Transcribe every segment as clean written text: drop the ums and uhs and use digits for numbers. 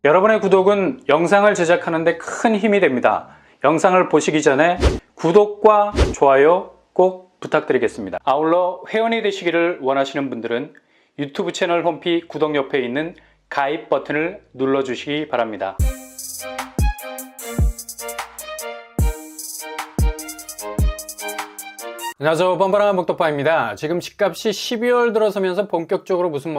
여러분의 구독은 영상을 제작하는 데 큰 힘이 됩니다. 영상을 보시기 전에 구독과 좋아요 꼭 부탁드리겠습니다. 아울러 회원이 되시기를 원하시는 분들은 유튜브 채널 홈피 구독 옆에 있는 가입 버튼을 눌러주시기 바랍니다. 안녕하세요, 뻔뻔한 목독파입니다. 지금 집값이 12월 들어서면서 본격적으로 무슨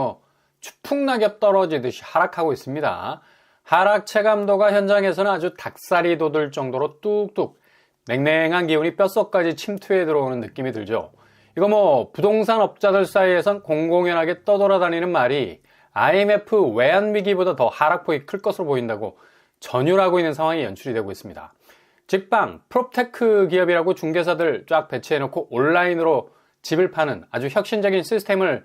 추풍낙엽 떨어지듯이 하락하고 있습니다. 하락 체감도가 현장에서는 아주 닭살이 돋을 정도로 뚝뚝 냉랭한 기운이 뼛속까지 침투해 들어오는 느낌이 들죠. 이거 부동산 업자들 사이에선 공공연하게 떠돌아다니는 말이 IMF 외환위기보다 더 하락폭이 클 것으로 보인다고 전율하고 있는 상황이 연출이 되고 있습니다. 직방, 프롭테크 기업이라고 중개사들 쫙 배치해놓고 온라인으로 집을 파는 아주 혁신적인 시스템을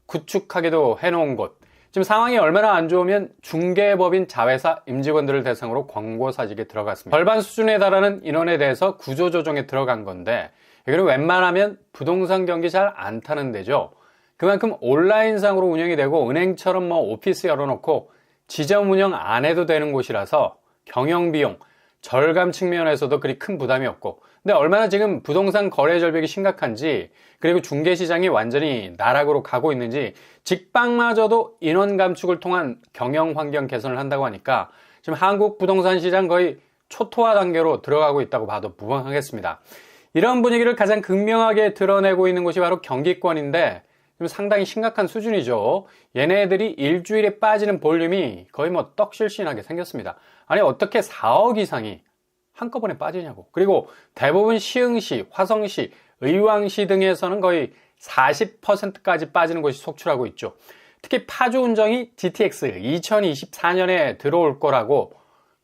구축하기도 해놓은 곳. 지금 상황이 얼마나 안 좋으면 중개법인 자회사 임직원들을 대상으로 광고 사직에 들어갔습니다. 절반 수준에 달하는 인원에 대해서 구조조정에 들어간 건데 여기는 웬만하면 부동산 경기 잘 안 타는 데죠. 그만큼 온라인상으로 운영이 되고 은행처럼 오피스 열어놓고 지점 운영 안 해도 되는 곳이라서 경영비용, 절감 측면에서도 그리 큰 부담이 없고, 근데 얼마나 지금 부동산 거래 절벽이 심각한지, 그리고 중개시장이 완전히 나락으로 가고 있는지, 직방마저도 인원 감축을 통한 경영 환경 개선을 한다고 하니까 지금 한국 부동산 시장 거의 초토화 단계로 들어가고 있다고 봐도 무방하겠습니다. 이런 분위기를 가장 극명하게 드러내고 있는 곳이 바로 경기권인데 지금 상당히 심각한 수준이죠. 얘네들이 일주일에 빠지는 볼륨이 거의 떡실신하게 생겼습니다. 아니 어떻게 4억 이상이 한꺼번에 빠지냐고. 그리고 대부분 시흥시, 화성시, 의왕시 등에서는 거의 40%까지 빠지는 곳이 속출하고 있죠. 특히 파주운정이 GTX 2024년에 들어올 거라고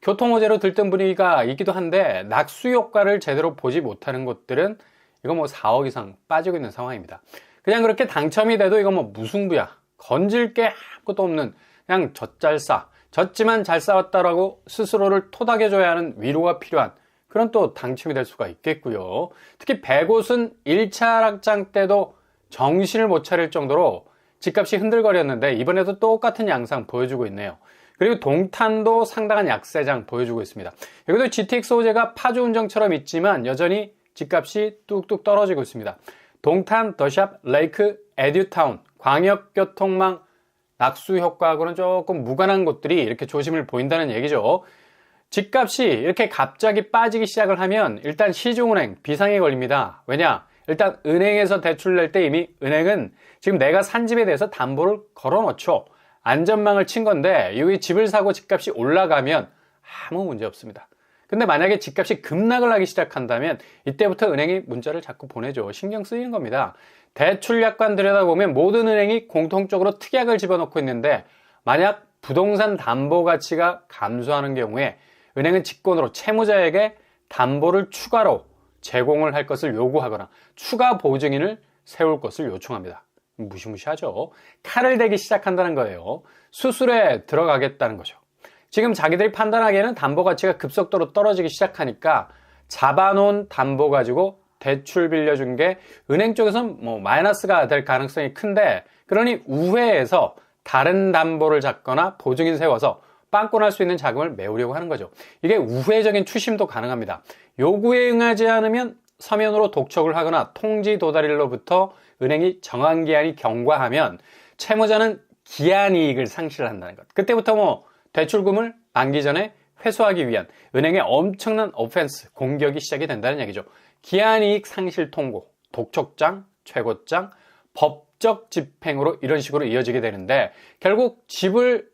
교통호재로 들뜬 분위기가 있기도 한데 낙수 효과를 제대로 보지 못하는 곳들은 이거 4억 이상 빠지고 있는 상황입니다. 그냥 그렇게 당첨이 돼도 이거 무승부야. 건질 게 아무것도 없는 그냥 젖잘싸. 졌지만 잘 싸웠다라고 스스로를 토닥여줘야 하는 위로가 필요한 그런 또 당첨이 될 수가 있겠고요. 특히 백옷은 1차 하락장 때도 정신을 못 차릴 정도로 집값이 흔들거렸는데 이번에도 똑같은 양상 보여주고 있네요. 그리고 동탄도 상당한 약세장 보여주고 있습니다. 여기도 GTX 호재가 파주운정처럼 있지만 여전히 집값이 뚝뚝 떨어지고 있습니다. 동탄, 더샵, 레이크, 에듀타운, 광역교통망 낙수 효과하고는 조금 무관한 곳들이 이렇게 조짐을 보인다는 얘기죠. 집값이 이렇게 갑자기 빠지기 시작을 하면 일단 시중은행 비상에 걸립니다. 왜냐? 일단 은행에서 대출 낼 때 이미 은행은 지금 내가 산 집에 대해서 담보를 걸어놓죠. 안전망을 친 건데 여기 집을 사고 집값이 올라가면 아무 문제 없습니다. 근데 만약에 집값이 급락을 하기 시작한다면 이때부터 은행이 문자를 자꾸 보내죠. 신경 쓰이는 겁니다. 대출 약관 들여다보면 모든 은행이 공통적으로 특약을 집어넣고 있는데 만약 부동산 담보 가치가 감소하는 경우에 은행은 직권으로 채무자에게 담보를 추가로 제공을 할 것을 요구하거나 추가 보증인을 세울 것을 요청합니다. 무시무시하죠. 칼을 대기 시작한다는 거예요. 수술에 들어가겠다는 거죠. 지금 자기들이 판단하기에는 담보 가치가 급속도로 떨어지기 시작하니까 잡아놓은 담보 가지고 대출 빌려준 게 은행 쪽에서는 마이너스가 될 가능성이 큰데 그러니 우회해서 다른 담보를 잡거나 보증인 세워서 빵꾸날 수 있는 자금을 메우려고 하는 거죠. 이게 우회적인 추심도 가능합니다. 요구에 응하지 않으면 서면으로 독촉을 하거나 통지 도달일로부터 은행이 정한 기한이 경과하면 채무자는 기한 이익을 상실한다는 것. 그때부터 대출금을 만기 전에 회수하기 위한 은행의 엄청난 오펜스, 공격이 시작이 된다는 얘기죠. 기한이익 상실 통고, 독촉장, 최고장, 법적 집행으로 이런 식으로 이어지게 되는데 결국 집을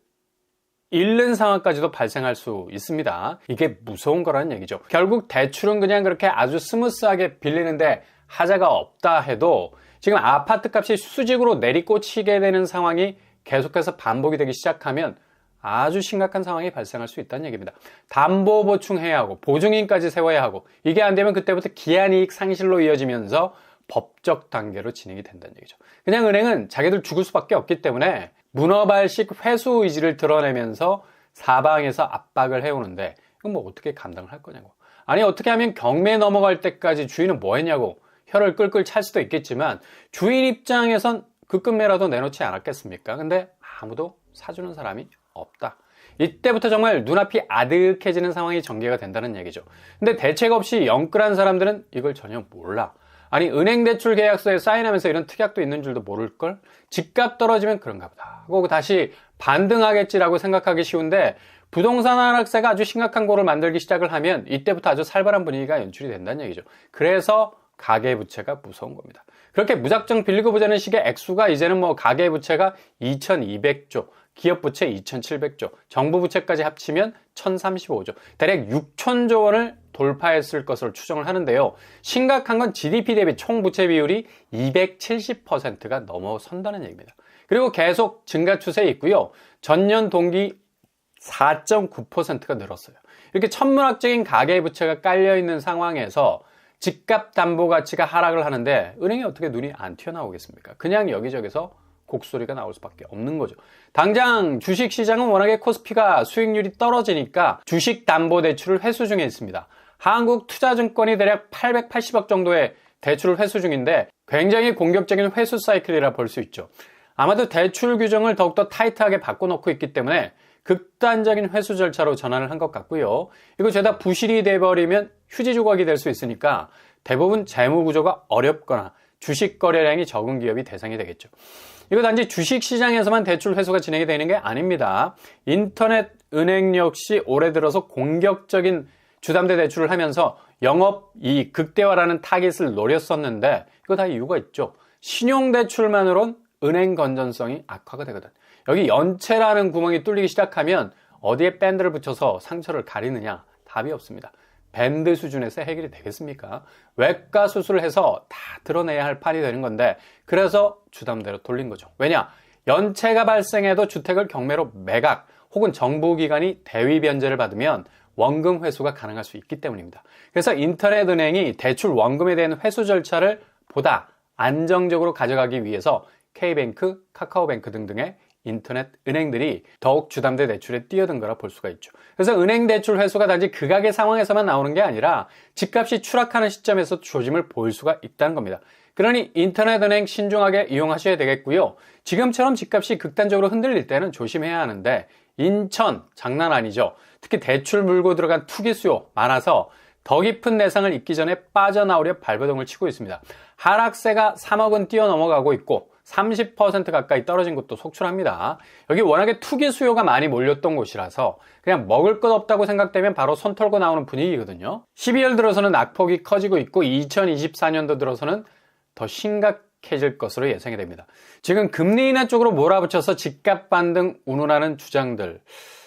잃는 상황까지도 발생할 수 있습니다. 이게 무서운 거라는 얘기죠. 결국 대출은 그냥 그렇게 아주 스무스하게 빌리는데 하자가 없다 해도 지금 아파트 값이 수직으로 내리꽂히게 되는 상황이 계속해서 반복이 되기 시작하면 아주 심각한 상황이 발생할 수 있다는 얘기입니다. 담보 보충해야 하고 보증인까지 세워야 하고 이게 안 되면 그때부터 기한이익 상실로 이어지면서 법적 단계로 진행이 된다는 얘기죠. 그냥 은행은 자기들 죽을 수밖에 없기 때문에 문어발식 회수 의지를 드러내면서 사방에서 압박을 해오는데 이건 어떻게 감당을 할 거냐고. 아니 어떻게 하면 경매 넘어갈 때까지 주인은 뭐 했냐고 혀를 끌끌 찰 수도 있겠지만 주인 입장에선 급급매라도 내놓지 않았겠습니까? 근데 아무도 사주는 사람이 없다. 이때부터 정말 눈앞이 아득해지는 상황이 전개가 된다는 얘기죠. 근데 대책 없이 영끌한 사람들은 이걸 전혀 몰라. 아니, 은행 대출 계약서에 사인하면서 이런 특약도 있는 줄도 모를걸? 집값 떨어지면 그런가 보다 하고 다시 반등하겠지라고 생각하기 쉬운데, 부동산 하락세가 아주 심각한 고를 만들기 시작을 하면 이때부터 아주 살벌한 분위기가 연출이 된다는 얘기죠. 그래서 가계부채가 무서운 겁니다. 그렇게 무작정 빌리고 보자는 식의 액수가 이제는 뭐 가계부채가 2200조, 기업부채 2700조, 정부부채까지 합치면 1035조, 대략 6000조 원을 돌파했을 것으로 추정을 하는데요. 심각한 건 GDP 대비 총부채 비율이 270%가 넘어선다는 얘기입니다. 그리고 계속 증가 추세에 있고요. 전년 동기 4.9%가 늘었어요. 이렇게 천문학적인 가계부채가 깔려있는 상황에서 집값 담보 가치가 하락을 하는데 은행이 어떻게 눈이 안 튀어나오겠습니까? 그냥 여기저기서 곡소리가 나올 수밖에 없는 거죠. 당장 주식시장은 워낙에 코스피가 수익률이 떨어지니까 주식담보대출을 회수 중에 있습니다. 한국투자증권이 대략 880억 정도의 대출을 회수 중인데 굉장히 공격적인 회수 사이클이라 볼 수 있죠. 아마도 대출 규정을 더욱더 타이트하게 바꿔놓고 있기 때문에 극단적인 회수 절차로 전환을 한 것 같고요. 이거 죄다 부실이 돼버리면 휴지 조각이 될 수 있으니까 대부분 재무 구조가 어렵거나 주식 거래량이 적은 기업이 대상이 되겠죠. 이거 단지 주식시장에서만 대출 회수가 진행이 되는 게 아닙니다. 인터넷 은행 역시 올해 들어서 공격적인 주담대 대출을 하면서 영업이익 극대화라는 타깃을 노렸었는데 이거 다 이유가 있죠. 신용대출만으론 은행 건전성이 악화가 되거든. 여기 연체라는 구멍이 뚫리기 시작하면 어디에 밴드를 붙여서 상처를 가리느냐? 답이 없습니다. 밴드 수준에서 해결이 되겠습니까? 외과 수술을 해서 다 드러내야 할 판이 되는 건데, 그래서 주담대로 돌린 거죠. 왜냐? 연체가 발생해도 주택을 경매로 매각 혹은 정부기관이 대위 변제를 받으면 원금 회수가 가능할 수 있기 때문입니다. 그래서 인터넷 은행이 대출 원금에 대한 회수 절차를 보다 안정적으로 가져가기 위해서 K뱅크, 카카오뱅크 등등의 인터넷 은행들이 더욱 주담대 대출에 뛰어든 거라 볼 수가 있죠. 그래서 은행 대출 회수가 단지 극악의 상황에서만 나오는 게 아니라 집값이 추락하는 시점에서 조짐을 보일 수가 있다는 겁니다. 그러니 인터넷 은행 신중하게 이용하셔야 되겠고요. 지금처럼 집값이 극단적으로 흔들릴 때는 조심해야 하는데, 인천 장난 아니죠. 특히 대출 물고 들어간 투기 수요 많아서 더 깊은 내상을 잇기 전에 빠져나오려 발버둥을 치고 있습니다. 하락세가 3억은 뛰어넘어가고 있고 30% 가까이 떨어진 곳도 속출합니다. 여기 워낙에 투기 수요가 많이 몰렸던 곳이라서 그냥 먹을 것 없다고 생각되면 바로 손 털고 나오는 분위기거든요. 12월 들어서는 낙폭이 커지고 있고 2024년도 들어서는 더 심각해질 것으로 예상이 됩니다. 지금 금리 인하 쪽으로 몰아붙여서 집값 반등 운운하는 주장들.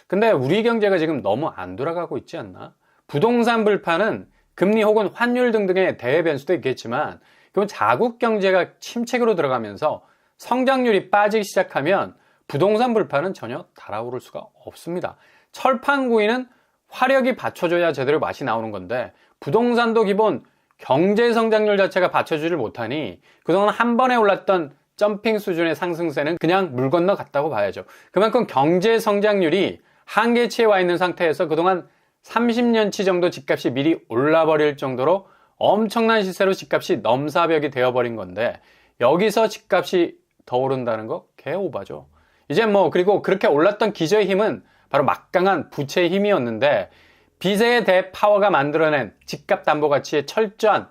근데 우리 경제가 지금 너무 안 돌아가고 있지 않나? 부동산 불판은 금리 혹은 환율 등등의 대외 변수도 있겠지만 그건 자국 경제가 침체기로 들어가면서 성장률이 빠지기 시작하면 부동산 불판은 전혀 달아오를 수가 없습니다. 철판구이는 화력이 받쳐줘야 제대로 맛이 나오는 건데 부동산도 기본 경제 성장률 자체가 받쳐주질 못하니 그동안 한 번에 올랐던 점핑 수준의 상승세는 그냥 물 건너 갔다고 봐야죠. 그만큼 경제 성장률이 한계치에 와 있는 상태에서 그동안 30년치 정도 집값이 미리 올라버릴 정도로 엄청난 시세로 집값이 넘사벽이 되어버린 건데 여기서 집값이 더 오른다는 거 개오바죠. 이제 뭐 그리고 그렇게 올랐던 기저의 힘은 바로 막강한 부채의 힘이었는데 빚에 대해 파워가 만들어낸 집값 담보 가치의 철저한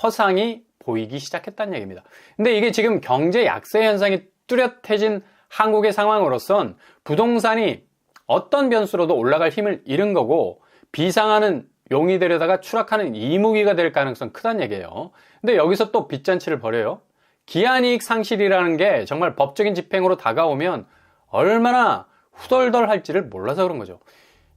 허상이 보이기 시작했다는 얘기입니다. 근데 이게 지금 경제 약세 현상이 뚜렷해진 한국의 상황으로선 부동산이 어떤 변수로도 올라갈 힘을 잃은 거고 비상하는 용이 되려다가 추락하는 이무기가 될 가능성 크다는 얘기예요. 근데 여기서 또 빚잔치를 벌여요. 기한이익 상실이라는 게 정말 법적인 집행으로 다가오면 얼마나 후덜덜할지를 몰라서 그런 거죠.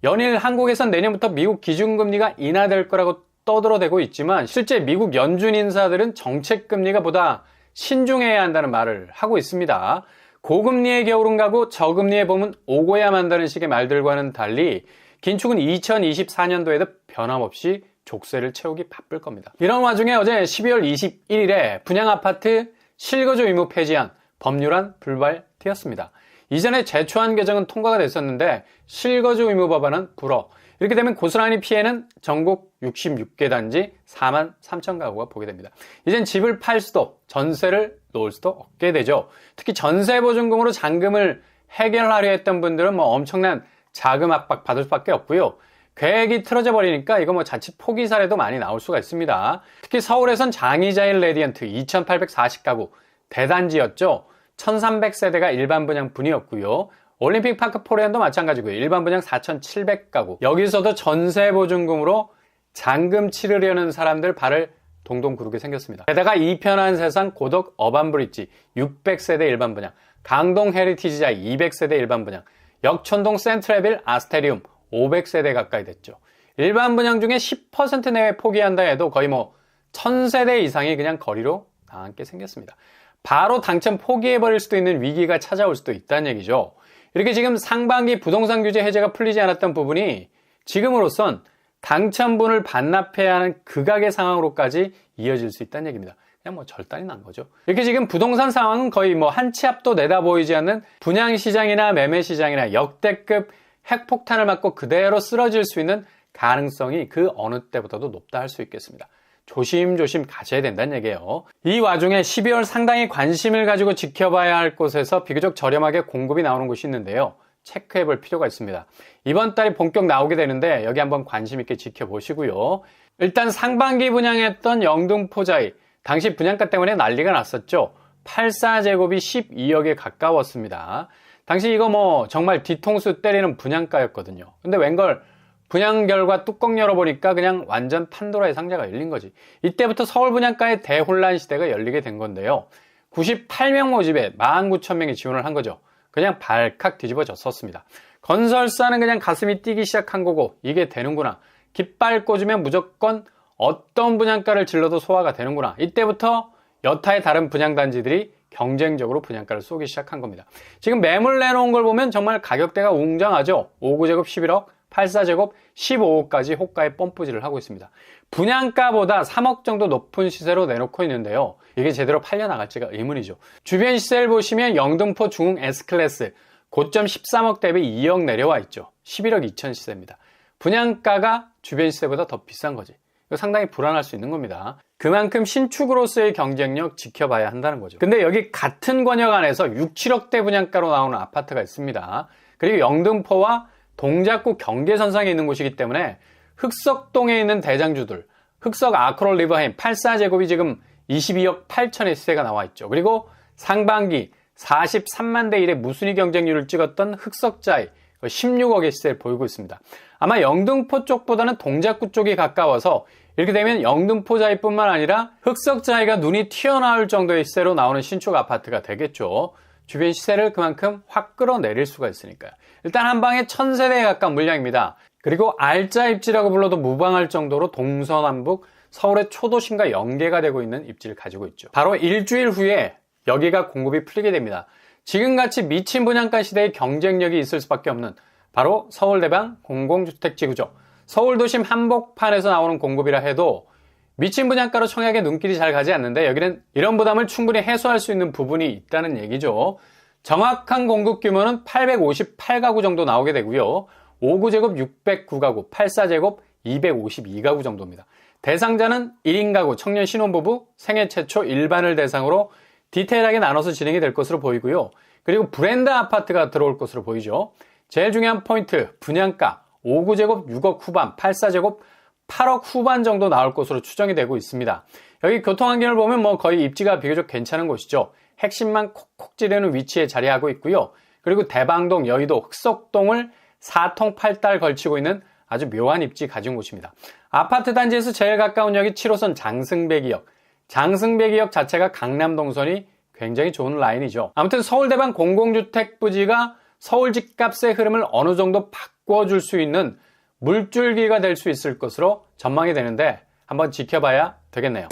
연일 한국에선 내년부터 미국 기준금리가 인하될 거라고 떠들어대고 있지만 실제 미국 연준 인사들은 정책금리가 보다 신중해야 한다는 말을 하고 있습니다. 고금리의 겨울은 가고 저금리의 봄은 오고야 만다는 식의 말들과는 달리 긴축은 2024년도에도 변함없이 족쇄를 채우기 바쁠 겁니다. 이런 와중에 어제 12월 21일에 분양아파트 실거주 의무 폐지안 법률안 불발되었습니다. 이전에 제초안 개정은 통과가 됐었는데 실거주 의무 법안은 불어. 이렇게 되면 고스란히 피해는 전국 66개 단지 4만 3천 가구가 보게 됩니다. 이젠 집을 팔 수도 전세를 놓을 수도 없게 되죠. 특히 전세보증금으로 잔금을 해결하려 했던 분들은 뭐 엄청난 자금 압박 받을 수밖에 없고요. 계획이 틀어져 버리니까 이거 뭐 자칫 포기 사례도 많이 나올 수가 있습니다. 특히 서울에선 장의자일 레디언트 2840가구 대단지였죠. 1300세대가 일반 분양 분이었고요. 올림픽파크 포레언도 마찬가지고요. 일반 분양 4700가구. 여기서도 전세 보증금으로 잔금 치르려는 사람들 발을 동동 구르게 생겼습니다. 게다가 이편한 세상 고덕 어반브릿지 600세대 일반 분양, 강동 헤리티지자 200세대 일반 분양, 역촌동 센트레빌 아스테리움 500세대 가까이 됐죠. 일반 분양 중에 10% 내외 포기한다 해도 거의 뭐 1000세대 이상이 그냥 거리로 나앉게 생겼습니다. 바로 당첨 포기해버릴 수도 있는 위기가 찾아올 수도 있다는 얘기죠. 이렇게 지금 상반기 부동산 규제 해제가 풀리지 않았던 부분이 지금으로선 당첨분을 반납해야 하는 극악의 상황으로까지 이어질 수 있다는 얘기입니다. 그냥 뭐 절단이 난 거죠. 이렇게 지금 부동산 상황은 거의 뭐 한 치 앞도 내다보이지 않는 분양시장이나 매매시장이나 역대급 핵폭탄을 맞고 그대로 쓰러질 수 있는 가능성이 그 어느 때보다도 높다 할 수 있겠습니다. 조심조심 가셔야 된다는 얘기예요. 이 와중에 12월 상당히 관심을 가지고 지켜봐야 할 곳에서 비교적 저렴하게 공급이 나오는 곳이 있는데요. 체크해 볼 필요가 있습니다. 이번 달에 본격 나오게 되는데 여기 한번 관심 있게 지켜보시고요. 일단 상반기 분양했던 영등포자이, 당시 분양가 때문에 난리가 났었죠. 84제곱이 12억에 가까웠습니다. 당시 이거 뭐 정말 뒤통수 때리는 분양가였거든요. 근데 웬걸 분양 결과 뚜껑 열어보니까 그냥 완전 판도라의 상자가 열린 거지. 이때부터 서울 분양가의 대혼란 시대가 열리게 된 건데요. 98명 모집에 19,000명이 지원을 한 거죠. 그냥 발칵 뒤집어졌었습니다. 건설사는 그냥 가슴이 뛰기 시작한 거고 이게 되는구나. 깃발 꽂으면 무조건 어떤 분양가를 질러도 소화가 되는구나. 이때부터 여타의 다른 분양단지들이 경쟁적으로 분양가를 쏘기 시작한 겁니다. 지금 매물 내놓은 걸 보면 정말 가격대가 웅장하죠. 5구제곱 11억, 84제곱 15억까지 호가에 펌프질을 하고 있습니다. 분양가보다 3억 정도 높은 시세로 내놓고 있는데요. 이게 제대로 팔려나갈지가 의문이죠. 주변 시세를 보시면 영등포 중흥 S클래스 고점 13억 대비 2억 내려와 있죠. 11억 2천 시세입니다. 분양가가 주변 시세보다 더 비싼 거지. 이거 상당히 불안할 수 있는 겁니다. 그만큼 신축으로서의 경쟁력 지켜봐야 한다는 거죠. 근데 여기 같은 권역 안에서 6, 7억대 분양가로 나오는 아파트가 있습니다. 그리고 영등포와 동작구 경계선상에 있는 곳이기 때문에 흑석동에 있는 대장주들, 흑석 아크롤 리버햄 84제곱이 지금 22억 8천의 시세가 나와 있죠. 그리고 상반기 43만 대 1의 무순위 경쟁률을 찍었던 흑석자이 16억의 시세를 보이고 있습니다. 아마 영등포 쪽보다는 동작구 쪽이 가까워서 이렇게 되면 영등포자이뿐만 아니라 흑석자이가 눈이 튀어나올 정도의 시세로 나오는 신축 아파트가 되겠죠. 주변 시세를 그만큼 확 끌어내릴 수가 있으니까요. 일단 한 방에 1000세대에 가까운 물량입니다. 그리고 알짜 입지라고 불러도 무방할 정도로 동서남북 서울의 초도심과 연계가 되고 있는 입지를 가지고 있죠. 바로 일주일 후에 여기가 공급이 풀리게 됩니다. 지금같이 미친 분양가 시대의 경쟁력이 있을 수밖에 없는 바로 서울대방 공공주택지구죠. 서울도심 한복판에서 나오는 공급이라 해도 미친 분양가로 청약에 눈길이 잘 가지 않는데 여기는 이런 부담을 충분히 해소할 수 있는 부분이 있다는 얘기죠. 정확한 공급 규모는 858가구 정도 나오게 되고요. 5구제곱 609가구, 84제곱 252가구 정도입니다. 대상자는 1인 가구, 청년 신혼부부, 생애 최초 일반을 대상으로 디테일하게 나눠서 진행이 될 것으로 보이고요. 그리고 브랜드 아파트가 들어올 것으로 보이죠. 제일 중요한 포인트, 분양가 5구제곱 6억 후반, 84제곱 8억 후반 정도 나올 것으로 추정이 되고 있습니다. 여기 교통환경을 보면 뭐 거의 입지가 비교적 괜찮은 곳이죠. 핵심만 콕콕 찌르는 위치에 자리하고 있고요. 그리고 대방동, 여의도, 흑석동을 4통 8달 걸치고 있는 아주 묘한 입지 가진 곳입니다. 아파트 단지에서 제일 가까운 역이 7호선 장승배기역. 장승배기역 자체가 강남 동선이 굉장히 좋은 라인이죠. 아무튼 서울대방 공공주택 부지가 서울 집값의 흐름을 어느 정도 바꿔줄 수 있는 물줄기가 될 수 있을 것으로 전망이 되는데 한번 지켜봐야 되겠네요.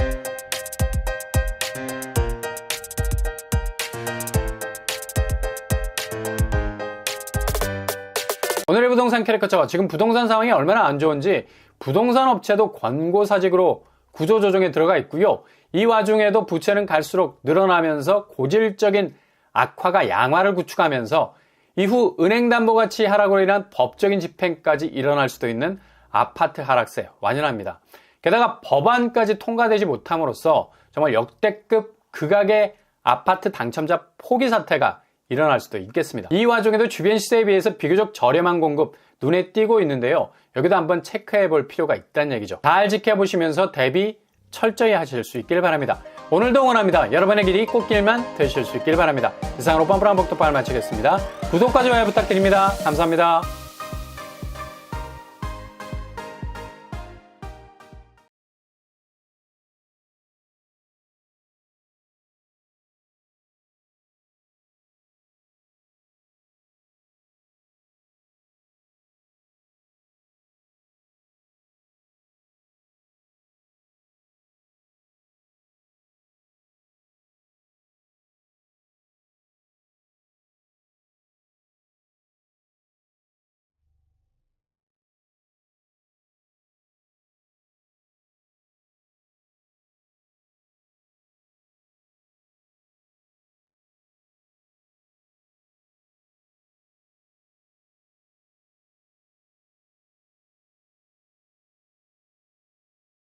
오늘의 부동산 캐릭터처, 지금 부동산 상황이 얼마나 안 좋은지 부동산 업체도 권고사직으로 구조조정에 들어가 있고요. 이 와중에도 부채는 갈수록 늘어나면서 고질적인 악화가 양화를 구축하면서 이후 은행담보가치 하락으로 인한 법적인 집행까지 일어날 수도 있는 아파트 하락세 완연합니다. 게다가 법안까지 통과되지 못함으로써 정말 역대급 극악의 아파트 당첨자 포기 사태가 일어날 수도 있겠습니다. 이 와중에도 주변 시세에 비해서 비교적 저렴한 공급 눈에 띄고 있는데요. 여기도 한번 체크해 볼 필요가 있다는 얘기죠. 잘 지켜보시면서 대비 철저히 하실 수 있길 바랍니다. 오늘도 응원합니다. 여러분의 길이 꽃길만 되실 수 있길 바랍니다. 이상으로 뻔뻔한 복덕방을 마치겠습니다. 구독과 좋아요 부탁드립니다. 감사합니다.